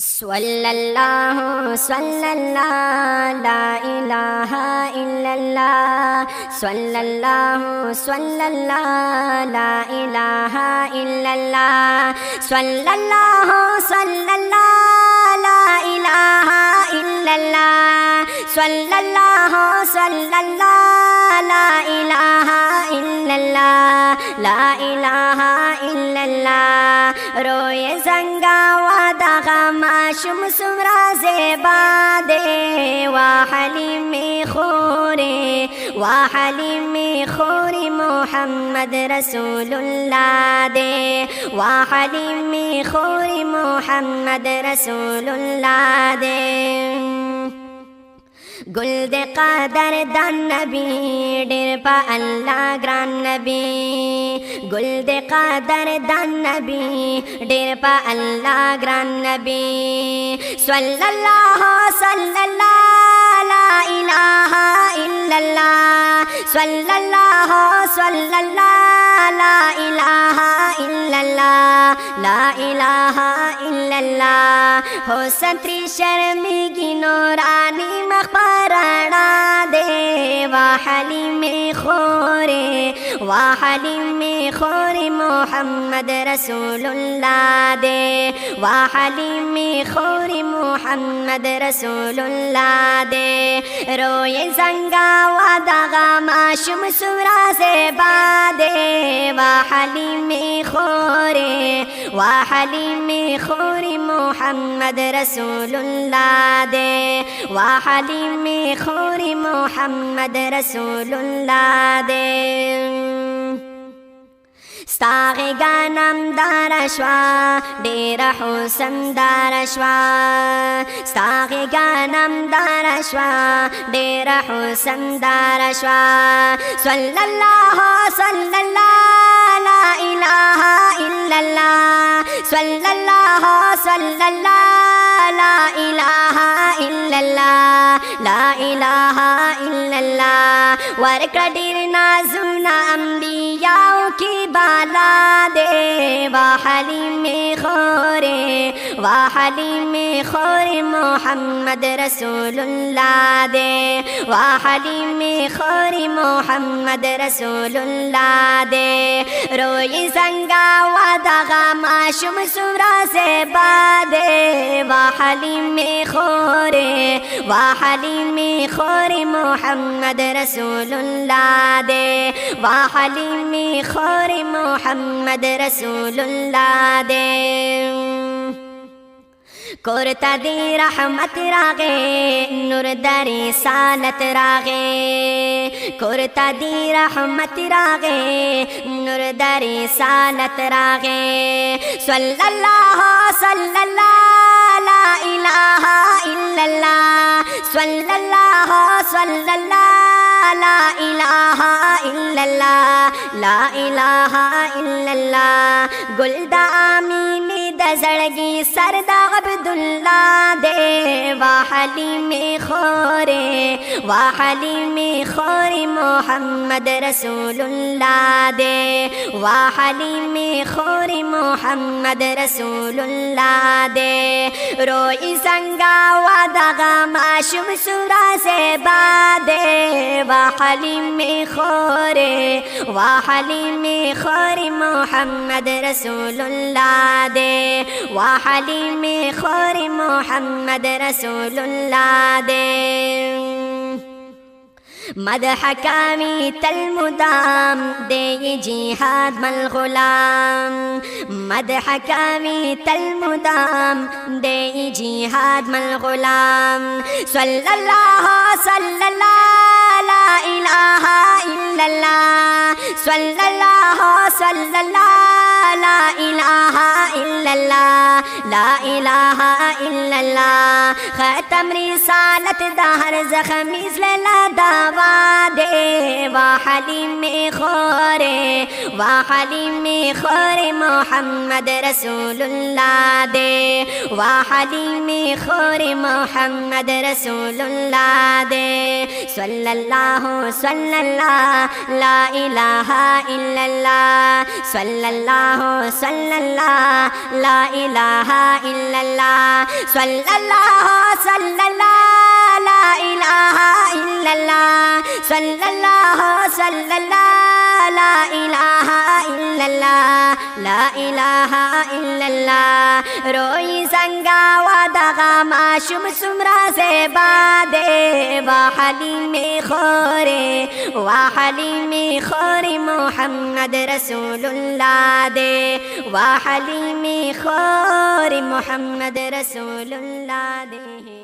सल्लल्लाहु सल्लल्लाहु ला इलाहा इल्लल्लाह सल्लल्लाहु सल्लल्लाहु ला इलाहा इल्लल्लाह सल्लल्लाहु सल्लल्लाहु ला इलाहा इल्लल्लाह सल्लल्लाहु सल्लल्लाहु ला इलाहा इल्लल्लाह ला इलाहा इल्लल्लाह। रोए जंगा वादा माशुम सुमरा ज़ेबा दे वाहलीम खोरे वाहलीम खोरे मोहम्मद रसूलुल्लाह दे वाहलीम खोरे मोहम्मद रसूलुल्लाह दे। गुल्द क़दर दान नबी डेर पा अल्लाह ग्रान नबी गुल्द क़दर दान नबी डेर पा अल्लाह ग्रान नबी सल्लल्लाहु सल्लल्लाहु ला इलाहा इल्लल्लाह सल्लल्लाहु सल्लल्लाहु ला इलाहा इल्लल्लाह ला इलाहा इल्लल्लाह। हो सत्री शर्मिगी नूरानी मक़बराना दे वाहलीम खोरे मोहम्मद रसूलुल्लाह दे वाहलीम खोरे मोहम्मद रसूलुल्लाह दे। रोए जंगा वादा माशुम सुरा से बादे वाहलीम खोरे मोहम्मद रसूलुल्लाह दे वाहलीम खोरे मोहम्मद रसूलुल्लाह दे। स्ताग़े गानम दारश्वा डेरा हुसन दारश्वा स्ताग़े गानम दारश्वा डेरा हुसन दारश्वा सल्लल्लाहु सल्लल्लाहु ला इलाहा इल्लल्लाह सल्लल्लाहु सल्लल्लाहु ला इलाहा इल्लल्लाह ला इलाहा इल्लल्लाह। वरकडिर नाज़ुना अंबियाओं की बाला दे वाहलीम खोरे मोहम्मद रसूलुल्लाह दे वाहलीम खोरे मोहम्मद रसूलुल्लाह दे। रोई जंगा वादा माशुम सुरा से बादे वाहलीम खोरे मोहम्मद रसूलुल्लाह दे वाहलीम खोरे मोहम्मद रसूलुल्लाह दे। कुर्ता दी रहमत रागे नूर दरी सालत रागे कुर्ता दी रहमत रागे नूर दरी सालत रागे सल्लल्लाहु सल्लल्लाहु ला इलाहा इल्लल्लाह सल्लल्लाहु सल्लल्लाहु ला इलाहा इल्लल्लाह ला इलाहा इल्लल्लाह। गुलदा आमीनी दजड़गी सरदा अब्दुल्लाह दे वाहलीम खोरे मोहम्मद रसूलुल्लाह दे वाहलीम खोरे मोहम्मद रसूलुल्लाह दे। रोई जंगा वादा माशुम सुरा से बादे वाहलीम खोरे मोहम्मद रसूलुल्लाह दे वाहलीम खोरे मोहम्मद रसूलुल्लाह दे। मदह कामी तल मुदाम दे जिहाद मल गुलाम मदह कामी तल मुदाम दे जिहाद मल गुलाम सल्लल्लाहु सल्लल्लाहु ला इलाहा इल्लल्लाह सल्लल्लाहु सल्लल्लाहु ला इलाहा इल्लल्लाह ला इलाहा इल्लल्लाह। ख़त्म रिसालत दहर ज़ख़मीज़ लला दावा दे वाहलीम खोरे मोहम्मद रसूलुल्लाह दे वाहलीम खोरे मोहम्मद रसूलुल्लाह दे सल्लल्लाहु सल्लल्लाहु ला इलाहा इल्लल्लाह सल्लल्लाहु सल्लल्लाहु ला इलाहा इल्लल्लाह सल्लल्लाहु सल्लल्लाहु ला इलाहा इल्लल्लाह सल्लल्लाहु सल्लल्लाहु ला इलाहा इल्लल्लाह ला इलाहा इल्लल्लाह रोई संगावा दगा माशुम सुमरा से बादे वाहलीमे खोरे मोहम्मद रसूलुल्लाह दे वाहलीमे खोरे मोहम्मद रसूलुल्लाह दे।